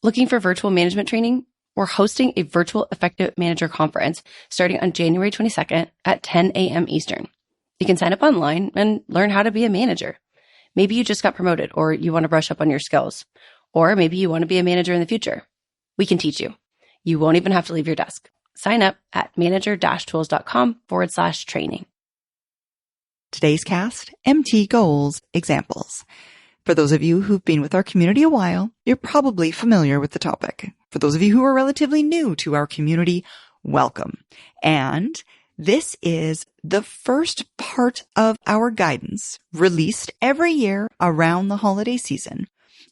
Looking for virtual management training? We're hosting a virtual effective manager conference starting on January 22nd at 10 a.m. Eastern. You can sign up online and learn how to be a manager. Maybe you just got promoted or you want to brush up on your skills. Or maybe you want to be a manager in the future. We can teach you. You won't even have to leave your desk. Sign up at manager-tools.com/training. Today's cast, MT Goals Examples. For those of you who've been with our community a while, you're probably familiar with the topic. For those of you who are relatively new to our community, welcome. And this is the first part of our guidance released every year around the holiday season,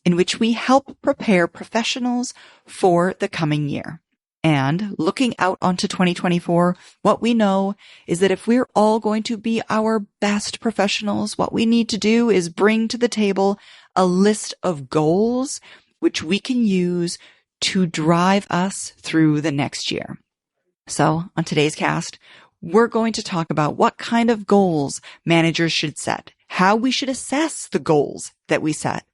in which we help prepare professionals for the coming year. And looking out onto 2024, what we know is that if we're all going to be our best professionals, what we need to do is bring to the table a list of goals which we can use to drive us through the next year. So on today's cast, we're going to talk about what kind of goals managers should set, how we should assess the goals that we set,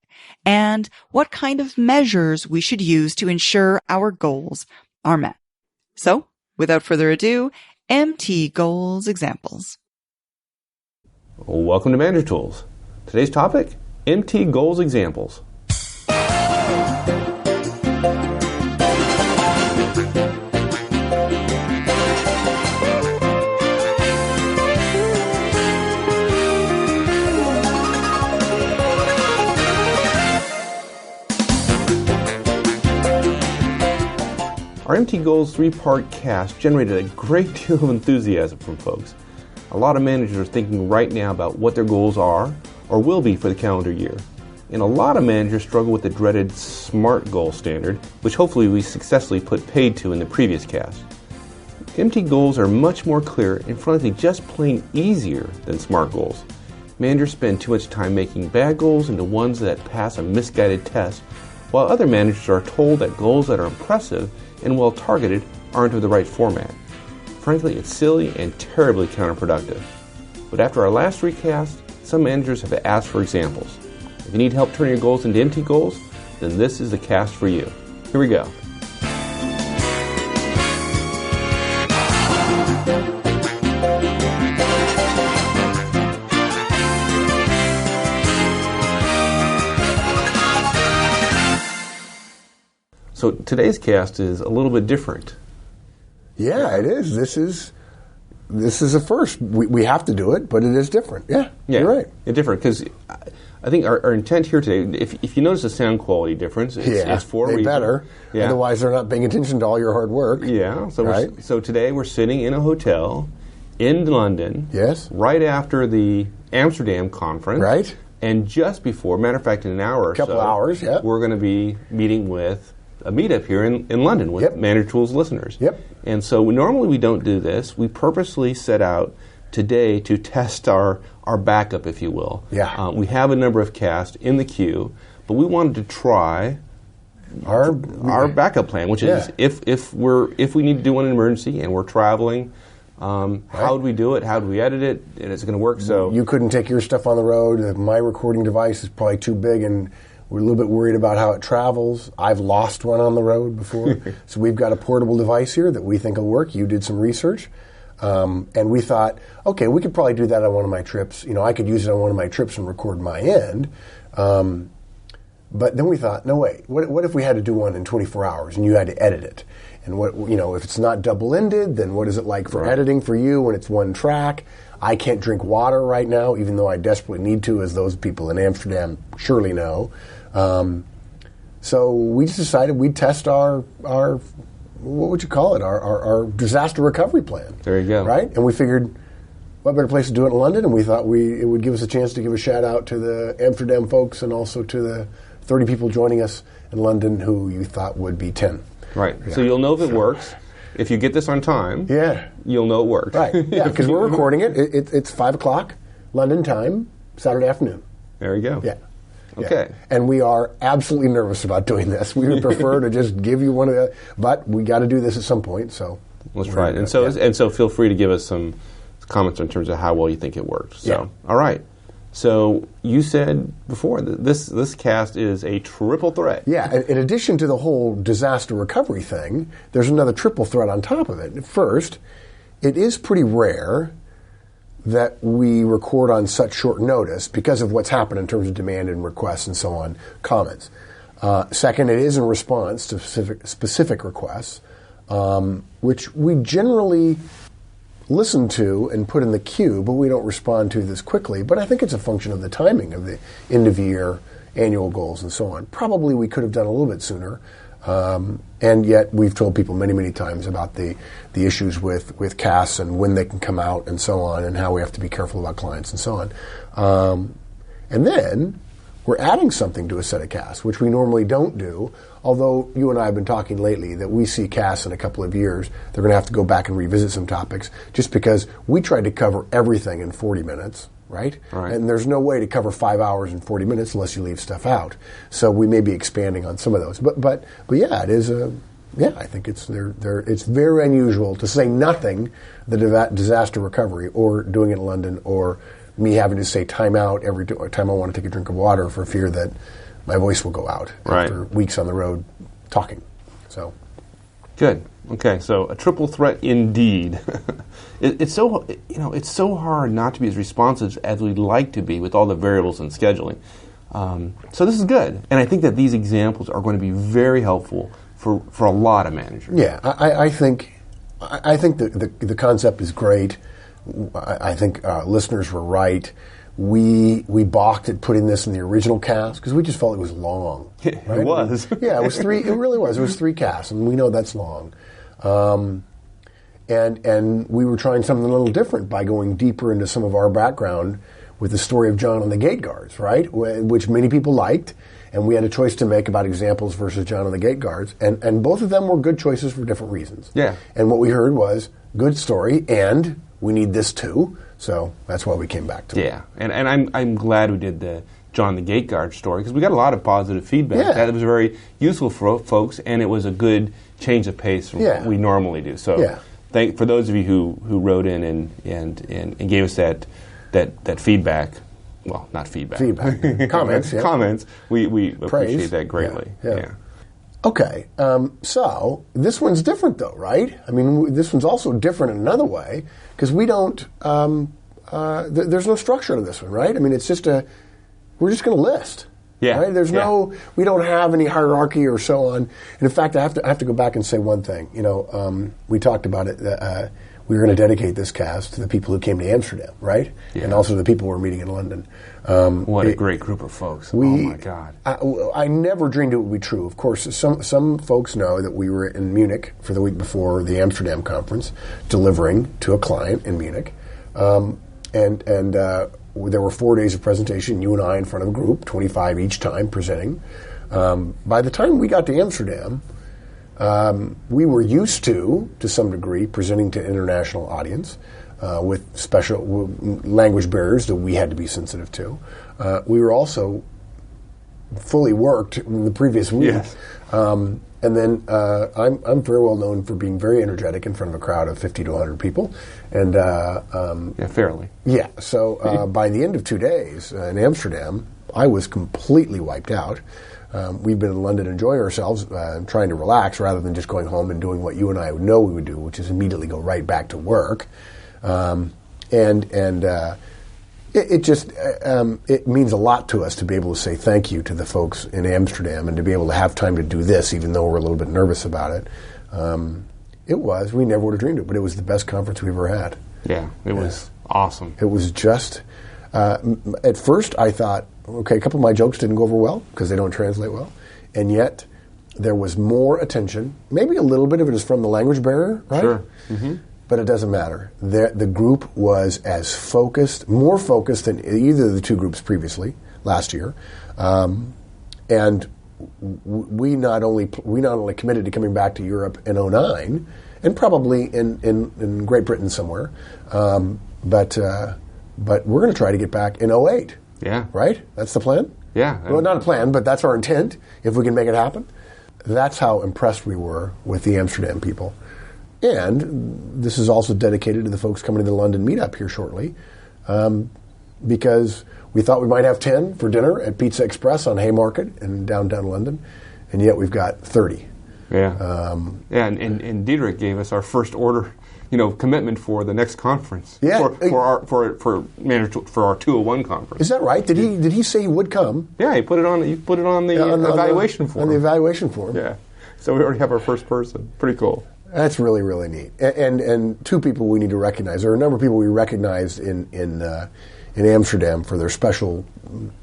and what kind of measures we should use to ensure our goals are met. So, without further ado, MT Goals Examples. Welcome to Manager Tools. Today's topic, MT Goals Examples. Our MT Goals 3-part cast generated a great deal of enthusiasm from folks. A lot of managers are thinking right now about what their goals are or will be for the calendar year. And a lot of managers struggle with the dreaded SMART goal standard, which hopefully we successfully put paid to in the previous cast. MT goals are much more clear and frankly just plain easier than SMART goals. Managers spend too much time making bad goals into ones that pass a misguided test, while other managers are told that goals that are impressive and well targeted aren't of the right format. Frankly, it's silly and terribly counterproductive. But after our last recast, some managers have asked for examples. If you need help turning your goals into MT goals, then this is the cast for you. Here we go. So today's cast is a little bit different. Yeah, it is. This is a first. We have to do it, but it is different. Yeah, you're right. It's different because I think our intent here today, if you notice the sound quality difference, it's for a reason. Better. Yeah. Otherwise, they're not paying attention to all your hard work. Yeah. So today we're sitting in a hotel in London. Yes. Right after the Amsterdam conference. Right. And just before, matter of fact, in an hour or so. Couple hours, yeah. We're going to be meeting with a meetup here in London with Manager Tools listeners. Yep. And so normally we don't do this. We purposely set out today to test our backup, if you will. Yeah. We have a number of casts in the queue, but we wanted to try our backup plan, which is if we need to do one in emergency and we're traveling, how would we do it? How do we edit it? And it's going to work. So you couldn't take your stuff on the road. My recording device is probably too big, and we're a little bit worried about how it travels. I've lost one on the road before. So we've got a portable device here that we think will work. You did some research. And we thought, okay, we could probably do that on one of my trips. You know, I could use it on one of my trips and record my end. But then we thought, no, wait, what if we had to do one in 24 hours and you had to edit it? And if it's not double-ended, then what is it like for editing for you when it's one track? I can't drink water right now, even though I desperately need to, as those people in Amsterdam surely know. So we just decided we'd test our what would you call it, our disaster recovery plan. There you go. Right? And we figured, what better place to do it in London? And we thought it would give us a chance to give a shout-out to the Amsterdam folks and also to the 30 people joining us in London who you thought would be 10. Right. Yeah. So you'll know if it works. If you get this on time, you'll know it worked. Right. Yeah, because we're recording it. It's 5 o'clock London time, Saturday afternoon. There you go. Yeah. Okay. Yeah. And we are absolutely nervous about doing this. We would prefer to just give you one of the, but we got to do this at some point. So let's try it. And so feel free to give us some comments in terms of how well you think it worked. So all right. So you said before that this cast is a triple threat. Yeah, in addition to the whole disaster recovery thing, there's another triple threat on top of it. First, it is pretty rare that we record on such short notice because of what's happened in terms of demand and requests and so on, comments. Second, it is in response to specific requests, which we generally listen to and put in the queue, but we don't respond to this quickly. But I think it's a function of the timing of the end-of-year annual goals and so on. Probably we could have done a little bit sooner, and yet we've told people many, many times about the issues with casts and when they can come out and so on, and how we have to be careful about clients and so on. And then we're adding something to a set of casts, which we normally don't do, although you and I have been talking lately that we see casts in a couple of years. They're going to have to go back and revisit some topics just because we tried to cover everything in 40 minutes, right? And there's no way to cover 5 hours in 40 minutes unless you leave stuff out. So we may be expanding on some of those. But yeah, it is I think it's very unusual, to say nothing, the disaster recovery or doing it in London, or me having to say time out every time I want to take a drink of water for fear that my voice will go out after weeks on the road talking. So good. Okay, so a triple threat indeed. It's so hard not to be as responsive as we'd like to be with all the variables and scheduling. So this is good, and I think that these examples are going to be very helpful for a lot of managers. Yeah, I think the concept is great. I think listeners were right. We balked at putting this in the original cast because we just felt it was long. Right? It was. Yeah, it was 3. It really was. It was 3 casts, and we know that's long. And we were trying something a little different by going deeper into some of our background with the story of John and the Gate Guards, right? Which many people liked, and we had a choice to make about examples versus John and the Gate Guards, and both of them were good choices for different reasons. Yeah. And what we heard was good story, and we need this too. So that's why we came back to it. Yeah, and I'm glad we did the John the Gate Guard story because we got a lot of positive feedback. Yeah. That was very useful for folks, and it was a good change of pace from what we normally do. So for those of you who wrote in and gave us that feedback, well, not feedback. Comments. Yeah. Comments. We appreciate that greatly. Yeah. Okay, so this one's different though, right? I mean, this one's also different in another way because we don't, there's no structure to this one, right? I mean, it's just we're just going to list. Yeah. Right? There's we don't have any hierarchy or so on. And in fact, I have to go back and say one thing. You know, we talked about it, we were going to dedicate this cast to the people who came to Amsterdam, right? Yeah. And also the people who were meeting in London. What a great group of folks. Oh, my God. I never dreamed it would be true. Of course, some folks know that we were in Munich for the week before the Amsterdam conference, delivering to a client in Munich. And there were 4 days of presentation, you and I in front of a group, 25 each time presenting. By the time we got to Amsterdam, we were used to some degree, presenting to international audience with special language barriers that we had to be sensitive to. We were also fully worked in the previous week. Yes. And then I'm very well known for being very energetic in front of a crowd of 50 to 100 people. And fairly. Yeah. So by the end of 2 days in Amsterdam, I was completely wiped out. We've been in London enjoying ourselves, trying to relax rather than just going home and doing what you and I know we would do, which is immediately go right back to work. It means a lot to us to be able to say thank you to the folks in Amsterdam and to be able to have time to do this, even though we're a little bit nervous about it. We never would have dreamed it, but it was the best conference we've ever had. Yeah, it was awesome. It was just, at first I thought, okay, a couple of my jokes didn't go over well because they don't translate well, and yet there was more attention. Maybe a little bit of it is from the language barrier, right? Sure. Mm-hmm. But it doesn't matter. The group was as focused, more focused than either of the two groups previously last year, and we not only committed to coming back to Europe in 2009, and probably in Great Britain somewhere, but we're going to try to get back in 2008. Yeah. Right? That's the plan? Yeah. Well, not a plan, but that's our intent, if we can make it happen. That's how impressed we were with the Amsterdam people. And this is also dedicated to the folks coming to the London meetup here shortly, because We thought we might have 10 for dinner at Pizza Express on Haymarket in downtown London, and yet we've got 30. Yeah. And Diederik gave us our first order, commitment for the next conference. Yeah. For our 201 conference. Is that right? Did he say he would come? Yeah, he put it on the evaluation form. On the evaluation form. Yeah. So we already have our first person. Pretty cool. That's really, really neat. And two people we need to recognize. There are a number of people we recognized in Amsterdam for their special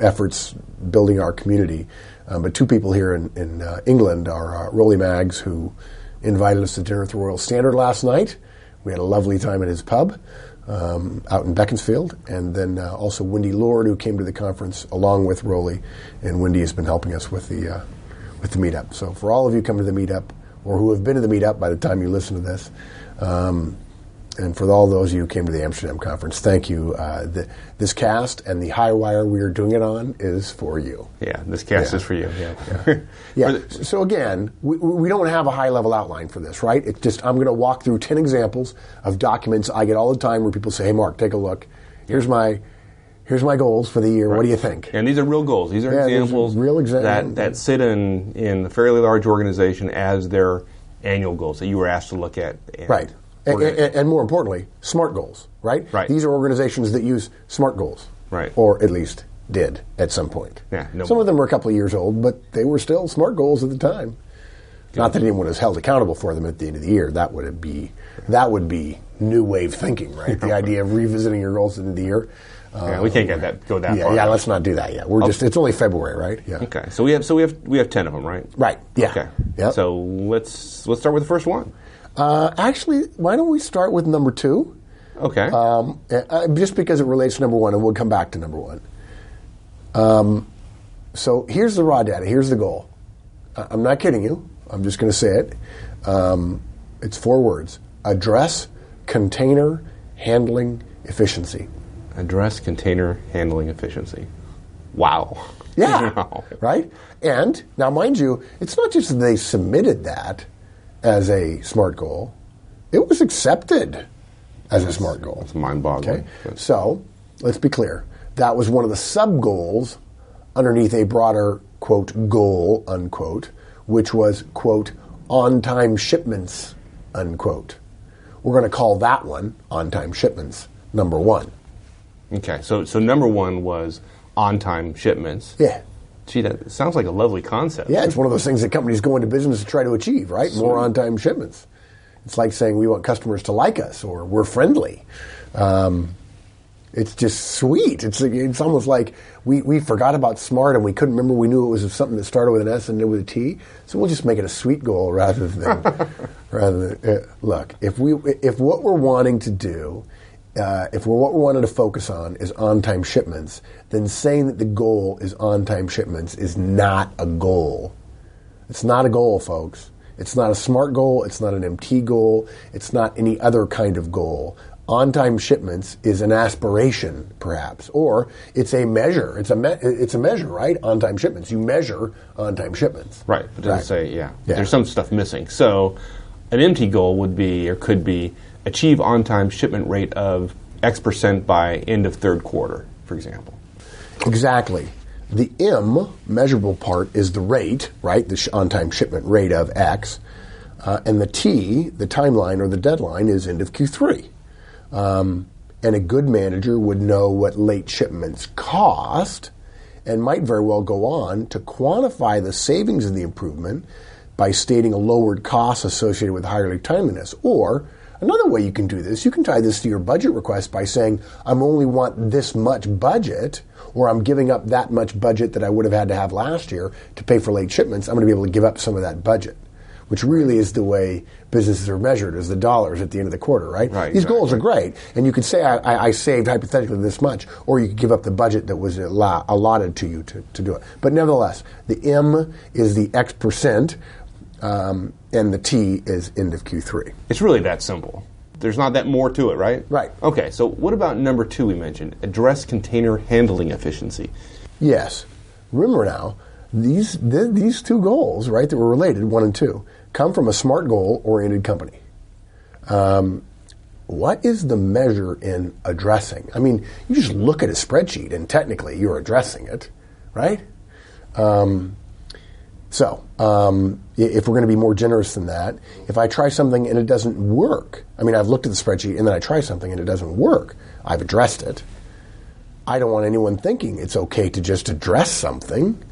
efforts building our community. But two people here in England are Rolly Maggs, who invited us to dinner at the Royal Standard last night. We had a lovely time at his pub out in Beaconsfield. And then also Wendy Lord, who came to the conference along with Rolly. And Wendy has been helping us with the meetup. So for all of you coming to the meetup, or who have been to the meetup by the time you listen to this, and for all those of you who came to the Amsterdam conference, thank you. This cast and the high wire we are doing it on is for you. Yeah, this cast is for you. Yeah. So again, we don't have a high-level outline for this, right? It's just I'm going to walk through 10 examples of documents I get all the time where people say, hey, Mark, take a look. Here's my goals for the year. Right. What do you think? And these are real goals. These are examples that sit in a fairly large organization as their annual goals that you were asked to look at. Right. And more importantly, SMART goals, right? Right. These are organizations that use SMART goals. Right. Or at least did at some point. Yeah, some of them were a couple of years old, but they were still SMART goals at the time. Good. Not that anyone was held accountable for them at the end of the year. That would be new wave thinking, right? The idea of revisiting your goals at the end of the year. We can't go that far. Yeah, let's not do that yet. It's only February, right? Yeah. Okay. So we have 10 of them, right? Right. Yeah. Okay. Yep. So let's start with the first one. Actually, why don't we start with number 2? Okay. Just because it relates to number 1, and we'll come back to number 1. So here's the raw data. Here's the goal. I'm not kidding you. I'm just going to say it. It's 4 words. Address container handling efficiency. Address container handling efficiency. Wow. Yeah. Wow. Right? And now, mind you, it's not just that they submitted that as a SMART goal. It was accepted as a SMART goal. It's mind-boggling. Okay? So, let's be clear. That was one of the sub-goals underneath a broader, quote, goal, unquote, which was, quote, on-time shipments, unquote. We're going to call that one on-time shipments, number 1. Okay, so number 1 was on-time shipments. Yeah. Gee, that sounds like a lovely concept. Yeah, it's one of those things that companies go into business to try to achieve, right? Sweet. More on-time shipments. It's like saying we want customers to like us or we're friendly. It's just sweet. It's almost like we forgot about SMART and we couldn't remember. We knew it was something that started with an S and ended with a T. So we'll just make it a sweet goal rather than look. If what we're wanting to do. If what we're wanting to focus on is on-time shipments, then saying that the goal is on-time shipments is not a goal. It's not a goal, folks. It's not a SMART goal. It's not an MT goal. It's not any other kind of goal. On-time shipments is an aspiration, perhaps, or it's a measure. It's a measure, right? On-time shipments. You measure on-time shipments. Right. It doesn't say, yeah. There's some stuff missing. So an MT goal would be, or could be, achieve on-time shipment rate of X% by end of third quarter, for example. Exactly. The M, measurable part, is the rate, right? The on-time shipment rate of X. And the T, the timeline or the deadline, is end of Q3. And a good manager would know what late shipments cost and might very well go on to quantify the savings of the improvement by stating a lowered cost associated with higher late timeliness. Or another way you can do this, you can tie this to your budget request by saying, I only want this much budget, or I'm giving up that much budget that I would have had to have last year to pay for late shipments. I'm going to be able to give up some of that budget, which really is the way businesses are measured, as the dollars at the end of the quarter, right? These goals are great, and you could say, I saved hypothetically this much, or you could give up the budget that was allotted to you to do it. But nevertheless, the M is the X%, and the T is end of Q3. It's really that simple. There's not that more to it, right? Right. Okay, so what about number 2 we mentioned? Address container handling efficiency. Yes. Remember now, these 2 goals, right, that were related, 1 and 2, come from a SMART goal-oriented company. what is the measure in addressing? I mean, you just look at a spreadsheet and technically you're addressing it, right? If we're going to be more generous than that, if I try something and it doesn't work, I mean, I've looked at the spreadsheet and then I try something and it doesn't work, I've addressed it. I don't want anyone thinking it's okay to just address something.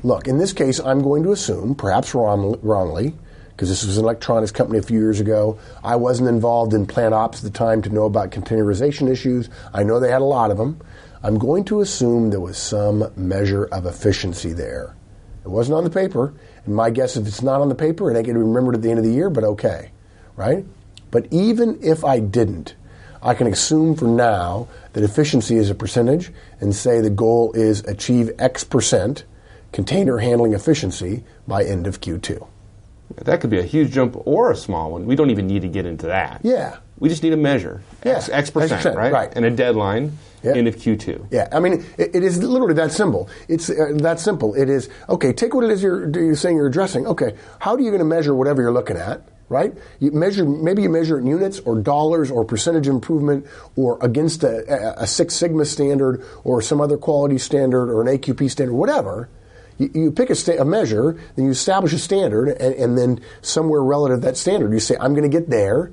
Look, in this case, I'm going to assume, perhaps wrongly, because this was an electronics company a few years ago. I wasn't involved in plant ops at the time to know about containerization issues. I know they had a lot of them. I'm going to assume there was some measure of efficiency there. It wasn't on the paper, and my guess if it's not on the paper, it ain't going to be remembered at the end of the year, but okay, right? But even if I didn't, I can assume for now that efficiency is a percentage and say the goal is achieve X percent container handling efficiency by end of Q2. That could be a huge jump or a small one. We don't even need to get into that. Yeah. We just need a measure. Yeah. X percent, right? And a deadline, end of Q2. Yeah. I mean, it is literally that simple. It's that simple. It is, okay, take what it is you're saying you're addressing. Okay, how are you going to measure whatever you're looking at, right? Maybe you measure it in units or dollars or percentage improvement or against a Six Sigma standard or some other quality standard or an AQP standard, whatever. You pick a measure, then you establish a standard, and then somewhere relative to that standard, you say, I'm going to get there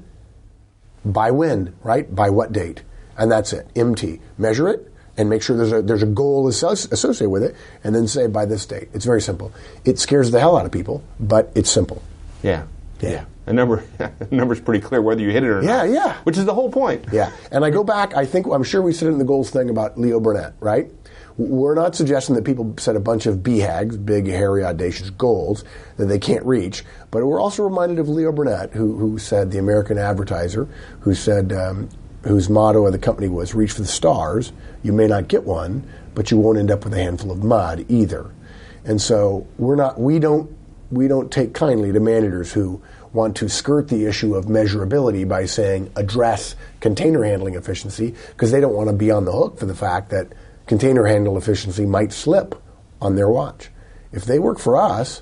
by when, right? By what date? And that's it. MT. Measure it and make sure there's a goal associated with it, and then say by this date. It's very simple. It scares the hell out of people, but it's simple. Yeah. A number's pretty clear whether you hit it or not. Yeah. Which is the whole point. Yeah. And I go back, I'm sure we said it in the goals thing about Leo Burnett, right? We're not suggesting that people set a bunch of BHAGs, big, hairy, audacious goals that they can't reach, but we're also reminded of Leo Burnett, who said, the American advertiser, who said, whose motto of the company was, reach for the stars. You may not get one, but you won't end up with a handful of mud either. And so we don't take kindly to managers who want to skirt the issue of measurability by saying address container handling efficiency, because they don't want to be on the hook for the fact that container handle efficiency might slip on their watch. If they work for us,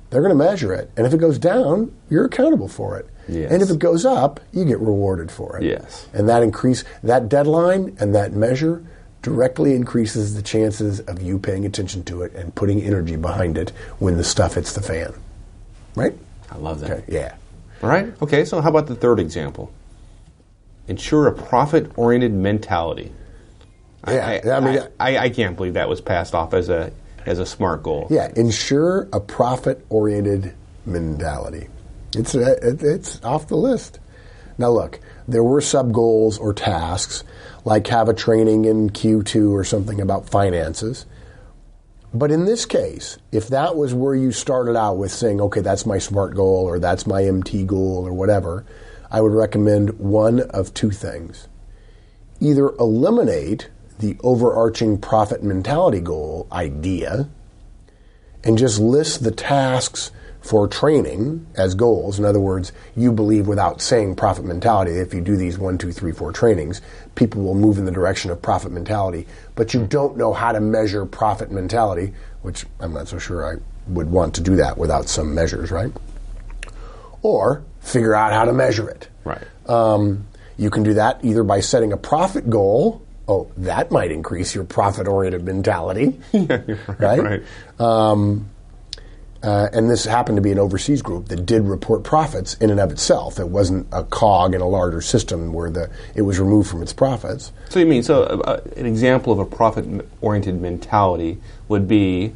they're going to measure it. And if it goes down, you're accountable for it. Yes. And if it goes up, you get rewarded for it. Yes. And that deadline and that measure directly increases the chances of you paying attention to it and putting energy behind it when the stuff hits the fan. Right? I love that. Okay, yeah. All right. Okay, so how about the third example? Ensure a profit-oriented mentality. Yeah, I can't believe that was passed off as a smart goal. Yeah, ensure a profit-oriented mentality. It's off the list. Now look, there were sub-goals or tasks, like have a training in Q2 or something about finances. But in this case, if that was where you started out with saying, okay, that's my SMART goal or that's my MT goal or whatever, I would recommend one of two things. Either eliminate the overarching profit mentality goal idea and just list the tasks for training as goals. In other words, you believe without saying profit mentality, if you do these 1, 2, 3, 4 trainings, people will move in the direction of profit mentality, but you don't know how to measure profit mentality, which I'm not so sure I would want to do that without some measures, right? Or figure out how to measure it. Right. You can do that either by setting a profit goal. Oh, that might increase your profit-oriented mentality. Right? And this happened to be an overseas group that did report profits in and of itself. It wasn't a cog in a larger system where it was removed from its profits. So you mean, an example of a profit-oriented mentality would be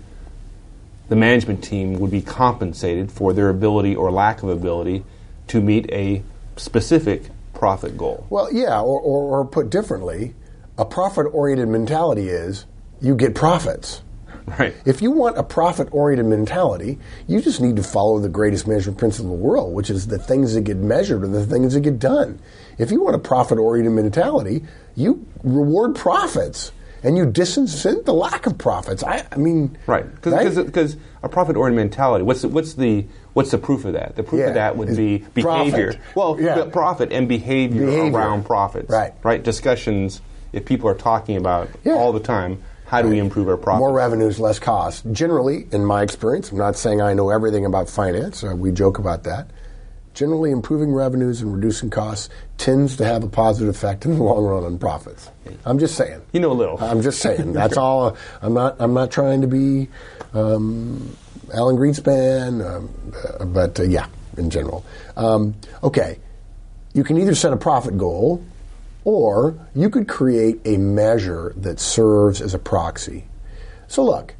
the management team would be compensated for their ability or lack of ability to meet a specific profit goal. Well, yeah, or put differently, a profit-oriented mentality is you get profits. Right. If you want a profit-oriented mentality, you just need to follow the greatest management principle in the world, which is the things that get measured are the things that get done. If you want a profit-oriented mentality, you reward profits and you disincent the lack of profits. I mean, right? Because a profit-oriented mentality. What's the proof of that? The proof of that would be behavior. Profit. Well, profit and behavior around profits. Right. Discussions. If people are talking about all the time, how do we improve our profits? More revenues, less costs. Generally, in my experience, I'm not saying I know everything about finance. We joke about that. Generally, improving revenues and reducing costs tends to have a positive effect in the long run on profits. I'm just saying. You know a little. I'm just saying. That's all. I'm not trying to be Alan Greenspan, but yeah, in general. Okay, you can either set a profit goal, or you could create a measure that serves as a proxy. So look,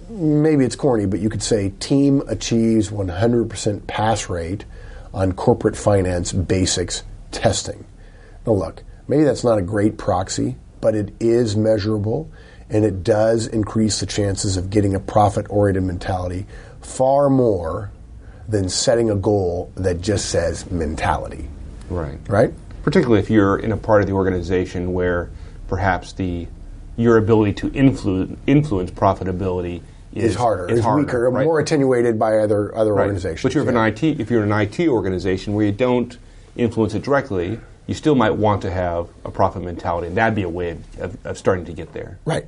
maybe it's corny, but you could say team achieves 100% pass rate on corporate finance basics testing. Now look, maybe that's not a great proxy, but it is measurable, and it does increase the chances of getting a profit-oriented mentality far more than setting a goal that just says mentality. Right. Right? Particularly if you're in a part of the organization where perhaps your ability to influence profitability is harder, is weaker, right? More attenuated by other organizations. But if you're in an IT organization where you don't influence it directly, you still might want to have a profit mentality, and that'd be a way of starting to get there. Right.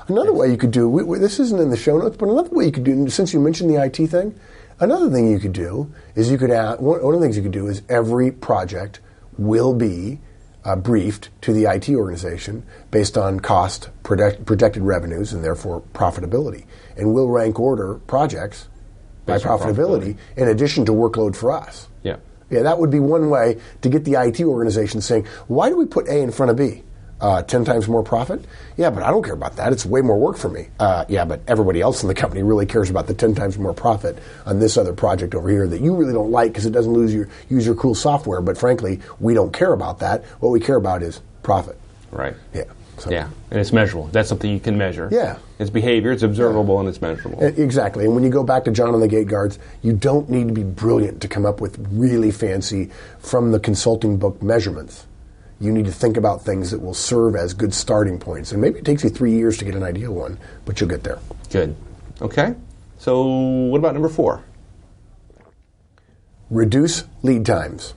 Another way you could do, this isn't in the show notes, but another way you could do, since you mentioned the IT thing, another thing you could do is one of the things you could do is every project will be briefed to the IT organization based on cost, projected revenues, and therefore profitability. And we'll rank order projects by profitability in addition to workload for us. Yeah. Yeah, that would be one way to get the IT organization saying, why do we put A in front of B? 10 times more profit? Yeah, but I don't care about that. It's way more work for me. Yeah, but everybody else in the company really cares about the 10 times more profit on this other project over here that you really don't like because it doesn't use your cool software. But frankly, we don't care about that. What we care about is profit. Right. Yeah. So. Yeah, and it's measurable. That's something you can measure. Yeah. It's behavior, it's observable, and it's measurable. Exactly. And when you go back to John on the Gate Guards, you don't need to be brilliant to come up with really fancy, from the consulting book measurements. You need to think about things that will serve as good starting points. And maybe it takes you 3 years to get an ideal one, but you'll get there. Good. Okay. So what about number 4? Reduce lead times.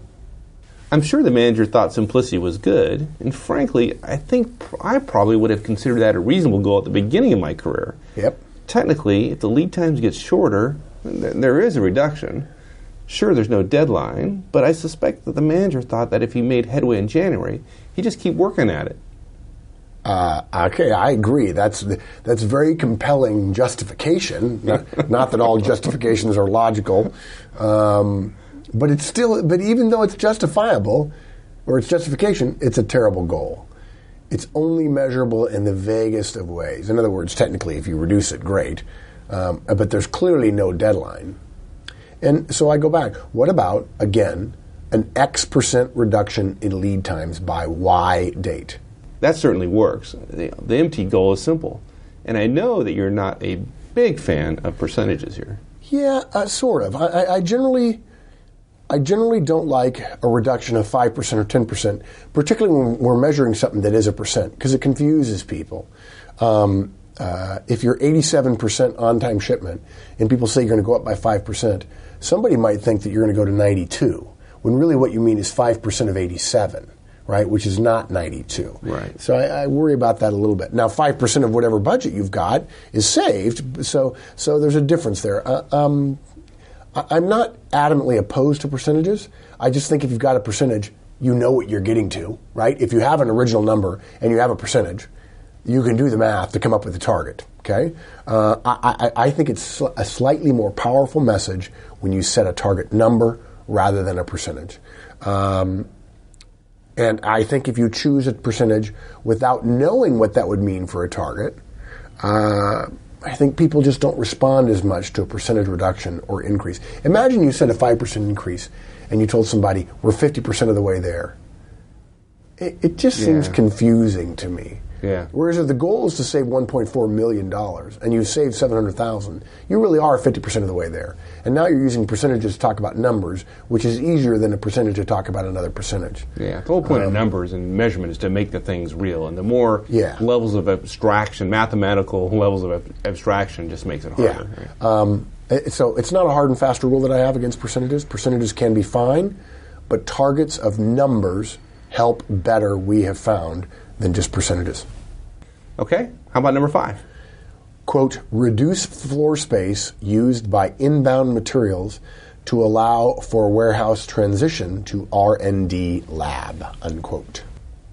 I'm sure the manager thought simplicity was good, and frankly, I think I probably would have considered that a reasonable goal at the beginning of my career. Yep. Technically, if the lead times get shorter, there is a reduction. Sure, there's no deadline, but I suspect that the manager thought that if he made headway in January, he'd just keep working at it. Okay, I agree. That's very compelling justification. Not that all justifications are logical, but it's still. But even though it's justifiable, or it's justification, it's a terrible goal. It's only measurable in the vaguest of ways. In other words, technically, if you reduce it, great, but there's clearly no deadline. And so I go back. What about, again, an X% reduction in lead times by Y date? That certainly works. The MT goal is simple. And I know that you're not a big fan of percentages here. Yeah, sort of. I generally don't like a reduction of 5% or 10%, particularly when we're measuring something that is a percent, because it confuses people. If you're 87% on-time shipment and people say you're going to go up by 5%, somebody might think that you're going to go to 92, when really what you mean is 5% of 87, right, which is not 92. Right. So I worry about that a little bit. Now, 5% of whatever budget you've got is saved, so there's a difference there. I'm not adamantly opposed to percentages. I just think if you've got a percentage, you know what you're getting to, right? If you have an original number and you have a percentage, you can do the math to come up with a target, okay? I think it's a slightly more powerful message when you set a target number rather than a percentage. And I think if you choose a percentage without knowing what that would mean for a target, I think people just don't respond as much to a percentage reduction or increase. Imagine you set a 5% increase and you told somebody, we're 50% of the way there. It just seems confusing to me. Yeah. Whereas if the goal is to save $1.4 million and you save $700,000, you really are 50% of the way there. And now you're using percentages to talk about numbers, which is easier than a percentage to talk about another percentage. Yeah, the whole point of numbers and measurement is to make the things real. And the more levels of abstraction, mathematical levels of abstraction, just makes it harder. Yeah. Right? So it's not a hard and fast rule that I have against percentages. Percentages can be fine, but targets of numbers help better, we have found, than just percentages. Okay, how about number 5? Quote, reduce floor space used by inbound materials to allow for warehouse transition to R&D lab, unquote.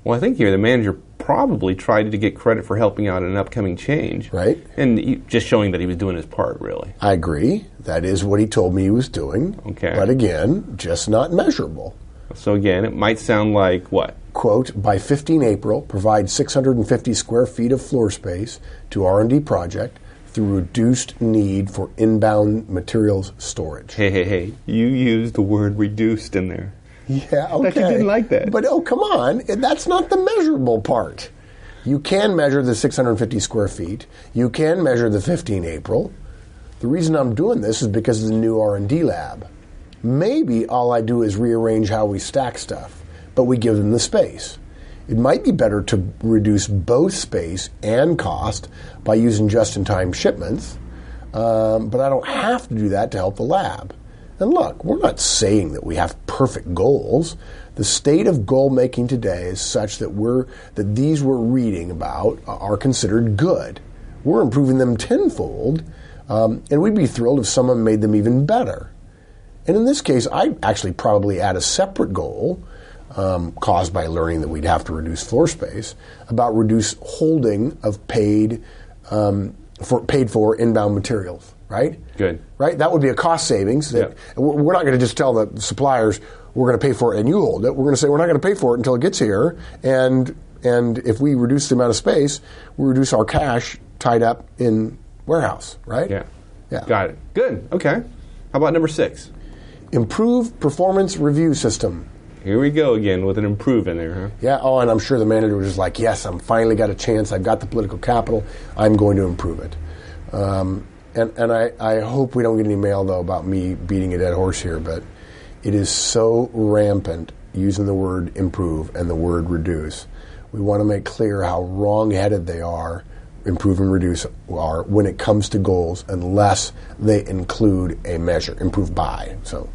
Well, I think here the manager probably tried to get credit for helping out an upcoming change. Right. And just showing that he was doing his part, really. I agree. That is what he told me he was doing. Okay. But again, just not measurable. So again, it might sound like what? Quote, by 15 April, provide 650 square feet of floor space to R&D project through reduced need for inbound materials storage. Hey. You used the word reduced in there. Yeah, okay. That you didn't like that. But, come on. That's not the measurable part. You can measure the 650 square feet. You can measure the 15 April. The reason I'm doing this is because of the new R&D lab. Maybe all I do is rearrange how we stack stuff, but we give them the space. It might be better to reduce both space and cost by using just-in-time shipments, but I don't have to do that to help the lab. And look, we're not saying that we have perfect goals. The state of goal making today is such that these we're reading about are considered good. We're improving them tenfold, and we'd be thrilled if someone made them even better. And in this case, I'd actually probably add a separate goal caused by learning that we'd have to reduce floor space about reduced holding of paid for inbound materials. Right? Good. Right? That would be a cost savings. We're not going to just tell the suppliers we're going to pay for it and you hold it. We're going to say we're not going to pay for it until it gets here. And if we reduce the amount of space, we reduce our cash tied up in warehouse. Right? Yeah. Got it. Good. Okay. How about number 6? Improve performance review system. Here we go again with an improve in there, huh? Yeah. Oh, and I'm sure the manager was just like, yes, I'm finally got a chance. I've got the political capital. I'm going to improve it. And I hope we don't get any mail, though, about me beating a dead horse here, but it is so rampant using the word improve and the word reduce. We want to make clear how wrong-headed they are, improve and reduce are, when it comes to goals, unless they include a measure, improve by. So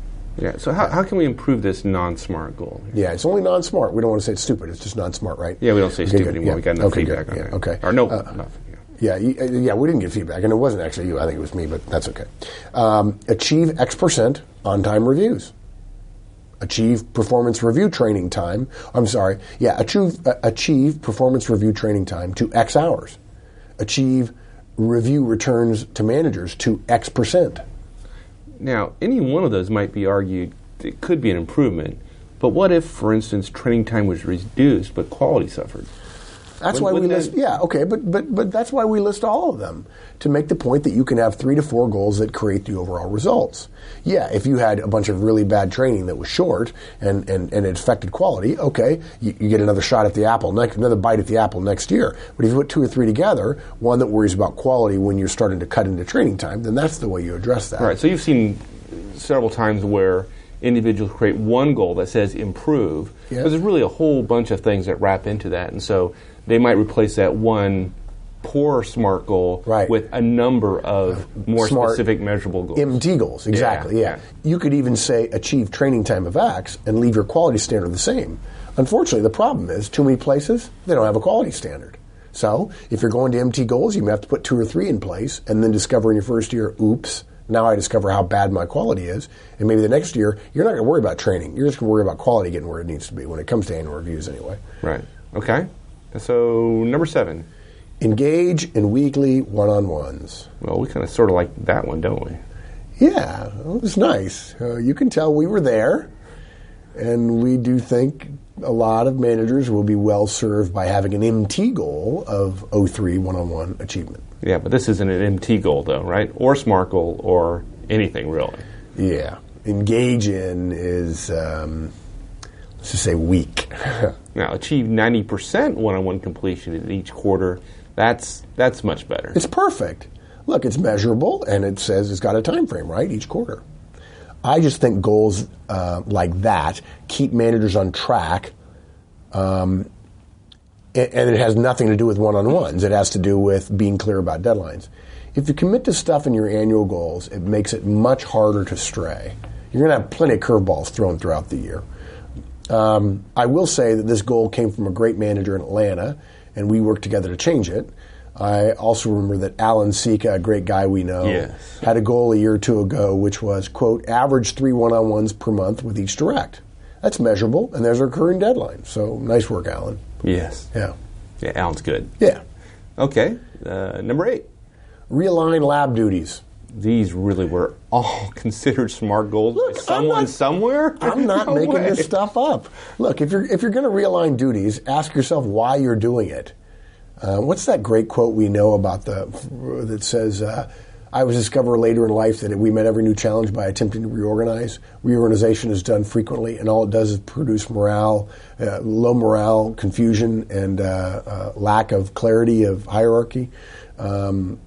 how can we improve this non-smart goal? Yeah, it's only non-smart. We don't want to say it's stupid. It's just non-smart, right? Yeah, we don't say stupid anymore. Yeah. We got enough Okay, feedback on good. that. Okay. Or no, nothing. Yeah, we didn't get feedback, and it wasn't actually you. I think it was me, but that's okay. Achieve X% on-time reviews. Achieve performance review training time. Achieve performance review training time to X hours. Achieve review returns to managers to X%. Now, any one of those might be argued it could be an improvement, but what if, for instance, training time was reduced but quality suffered? That's why we list. Yeah, okay, but that's why we list all of them, to make the point that you can have 3 to 4 goals that create the overall results. Yeah, if you had a bunch of really bad training that was short and it affected quality, okay, you get another shot at the apple, another bite at the apple next year. But if you put 2 or 3 together, one that worries about quality when you're starting to cut into training time, then that's the way you address that. Right. So you've seen several times where individuals create one goal that says improve, because there's really a whole bunch of things that wrap into that, and so they might replace that one poor SMART goal with a number of more smart, specific measurable goals. MT goals, exactly, yeah. You could even say achieve training time of X and leave your quality standard the same. Unfortunately, the problem is too many places, they don't have a quality standard. So if you're going to MT goals, you may have to put 2 or 3 in place and then discover in your first year, oops, now I discover how bad my quality is. And maybe the next year, you're not going to worry about training. You're just going to worry about quality getting where it needs to be when it comes to annual reviews anyway. Right. Okay. So number 7. Engage in weekly one-on-ones. Well, we kind of sort of like that one, don't we? Yeah, it was nice. You can tell we were there, and we do think a lot of managers will be well served by having an MT goal of 03 one-on-one achievement. Yeah, but this isn't an MT goal, though, right? Or SMART goal, or anything, really. Yeah. Engage in is, let's just say, weak. Now, achieve 90% one-on-one completion in each quarter. That's much better. It's perfect. Look, it's measurable, and it says it's got a time frame, right, each quarter. I just think goals like that keep managers on track, and it has nothing to do with one-on-ones. It has to do with being clear about deadlines. If you commit to stuff in your annual goals, it makes it much harder to stray. You're going to have plenty of curveballs thrown throughout the year. I will say that this goal came from a great manager in Atlanta, and we worked together to change it. I also remember that Alan Sika, a great guy we know, Yes. had a goal a year or two ago, which was, quote, average 3 one-on-ones per month with each direct. That's measurable, and there's a recurring deadline. So nice work, Alan. Yes. Yeah. Yeah, Alan's good. Yeah. Okay. Number 8. Realign lab duties. These really were all considered SMART goals Look, by someone somewhere? I'm not No making way. this stuff up. Look, if you're going to realign duties, ask yourself why you're doing it. What's that great quote we know about that says, I was discover later in life that we met every new challenge by attempting to reorganize. Reorganization is done frequently, and all it does is produce morale, low morale, confusion, and lack of clarity of hierarchy. And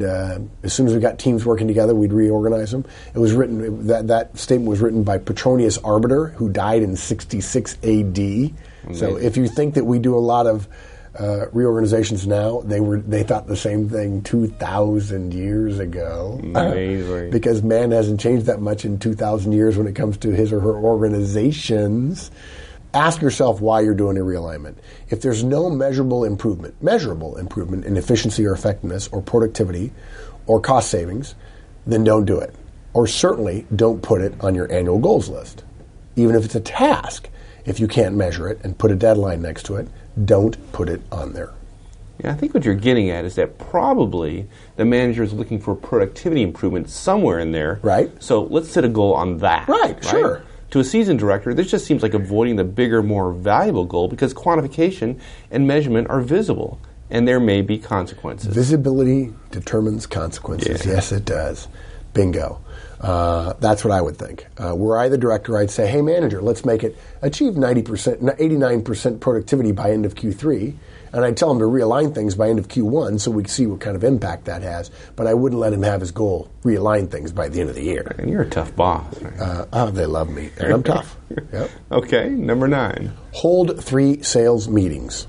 as soon as we got teams working together, we'd reorganize them. It was written, that statement was written by Petronius Arbiter, who died in 66 AD. So if you think that we do a lot of reorganizations now, they thought the same thing 2,000 years ago. Amazing. Because man hasn't changed that much in 2,000 years when it comes to his or her organizations. Ask yourself why you're doing a realignment. If there's no measurable improvement in efficiency or effectiveness or productivity or cost savings, then don't do it. Or certainly don't put it on your annual goals list. Even if it's a task, if you can't measure it and put a deadline next to it, don't put it on there. Yeah, I think what you're getting at is that probably the manager is looking for productivity improvement somewhere in there. Right. So let's set a goal on that. Right, sure. To a seasoned director, this just seems like avoiding the bigger, more valuable goal because quantification and measurement are visible, and there may be consequences. Visibility determines consequences. Yeah. Yes, it does. Bingo. That's what I would think. Were I the director, I'd say, hey, manager, let's make it achieve 89% productivity by end of Q3. And I'd tell him to realign things by end of Q1 so we can see what kind of impact that has. But I wouldn't let him have his goal, realign things by the end of the year. And you're a tough boss. Right? They love me. And I'm tough. Yep. Okay, number 9. Hold 3 sales meetings.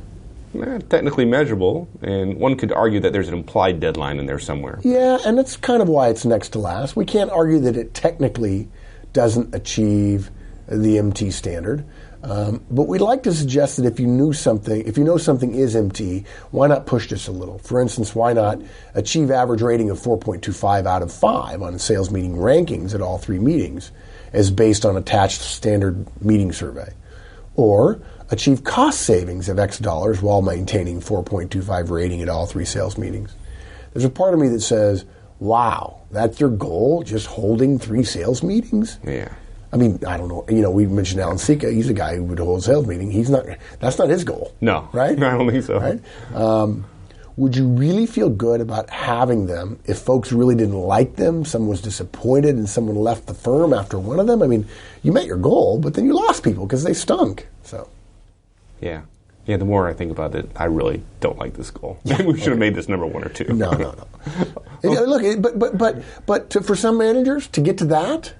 Technically measurable, and one could argue that there's an implied deadline in there somewhere. Yeah, and that's kind of why it's next to last. We can't argue that it technically doesn't achieve the MT standard. But we'd like to suggest that if you know something is MT, why not push this a little? For instance, why not achieve average rating of 4.25 out of 5 on sales meeting rankings at all 3 meetings as based on attached standard meeting survey? Or achieve cost savings of X dollars while maintaining 4.25 rating at all 3 sales meetings. There's a part of me that says, wow, that's your goal, just holding 3 sales meetings? Yeah. I mean, I don't know. We mentioned Alan Sika. He's a guy who would hold a sales meeting. That's not his goal. No. Right? I don't think so. Right? Would you really feel good about having them if folks really didn't like them, someone was disappointed, and someone left the firm after one of them? I mean, you met your goal, but then you lost people because they stunk. So, yeah. Yeah, the more I think about it, I really don't like this goal. Maybe we should have made this number 1 or 2. No. Look, but for some managers, to get to that,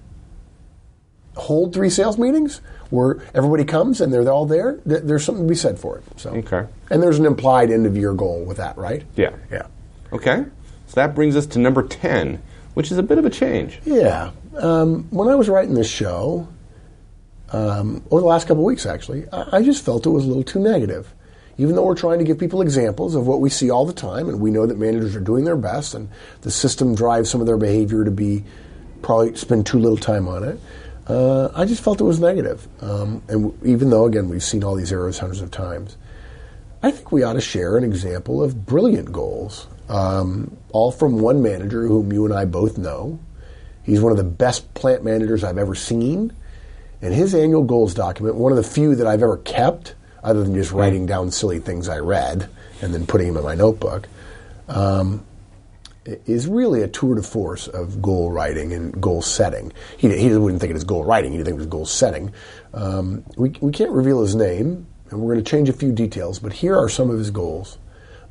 hold 3 sales meetings where everybody comes and they're all there, there's something to be said for it. So. Okay. And there's an implied end-of-year goal with that, right? Yeah. Yeah. Okay. So that brings us to number 10, which is a bit of a change. Yeah. When I was writing this show, over the last couple of weeks, actually, I just felt it was a little too negative. Even though we're trying to give people examples of what we see all the time, and we know that managers are doing their best, and the system drives some of their behavior to probably spend too little time on it, I just felt it was negative. And even though, again, we've seen all these errors hundreds of times, I think we ought to share an example of brilliant goals, all from one manager whom you and I both know. He's one of the best plant managers I've ever seen. And his annual goals document, one of the few that I've ever kept, other than just writing down silly things I read and then putting them in my notebook, is really a tour de force of goal writing and goal setting. He wouldn't think it is goal writing, he'd think it was goal setting. We can't reveal his name, and we're going to change a few details, but here are some of his goals.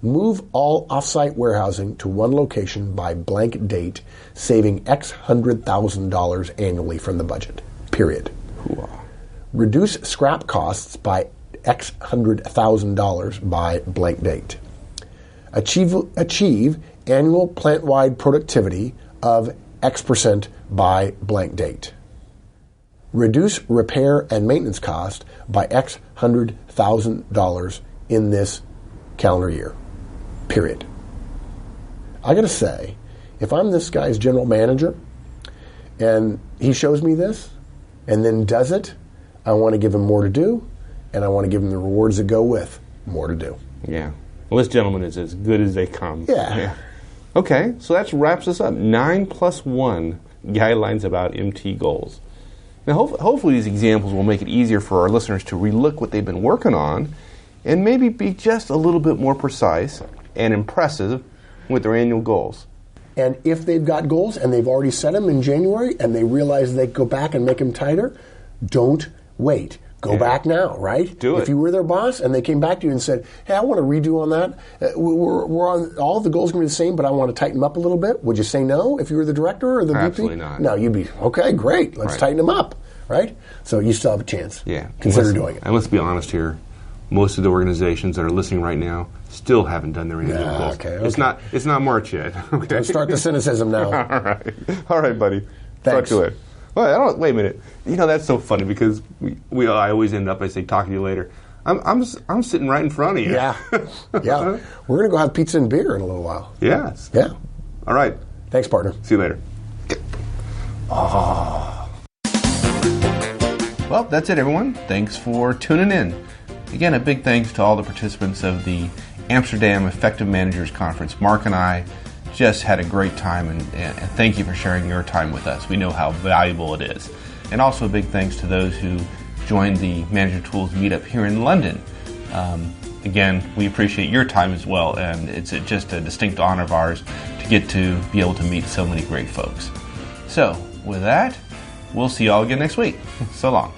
Move all offsite warehousing to one location by blank date, saving X $100,000 annually from the budget, period. Reduce scrap costs by X $100,000 by blank date. Achieve annual plant-wide productivity of X% by blank date. Reduce repair and maintenance cost by X $100,000 in this calendar year. period. I got to say, if I'm this guy's general manager and he shows me this and then does it, I want to give him more to do, and I want to give him the rewards that go with more to do. Yeah. Well, this gentleman is as good as they come. Yeah. Okay, so that wraps us up. 9+1 guidelines about MT goals. Now, hopefully these examples will make it easier for our listeners to relook what they've been working on and maybe be just a little bit more precise and impressive with their annual goals. And if they've got goals and they've already set them in January and they realize they go back and make them tighter, don't wait. Go back now, right? Do it. If you were their boss and they came back to you and said, hey, I want to redo on that. We're on, all of the goals going to be the same, but I want to tighten them up a little bit. Would you say no if you were the director or the VP? Absolutely not. No, you'd be, okay, great. Let's tighten them up, right? So you still have a chance. Yeah. Consider doing it. And let's be honest here. Most of the organizations that are listening right now still haven't done their annual goals. Okay. It's not March yet. Okay. Don't start the cynicism now. All right, buddy. Thanks. Talk to it. Well, wait a minute. You know, that's so funny because I always end up, I say, talking to you later. I'm sitting right in front of you. Yeah. Yeah. We're going to go have pizza and beer in a little while. Yes. Yeah. All right. Thanks, partner. See you later. Oh. Well, that's it, everyone. Thanks for tuning in. Again, a big thanks to all the participants of the Amsterdam Effective Managers Conference. Mark and I just had a great time, and thank you for sharing your time with us. We know how valuable it is. And also a big thanks to those who joined the Manager Tools meetup here in London. Again, we appreciate your time as well, and it's just a distinct honor of ours to get to be able to meet so many great folks. So, with that, we'll see you all again next week. So long.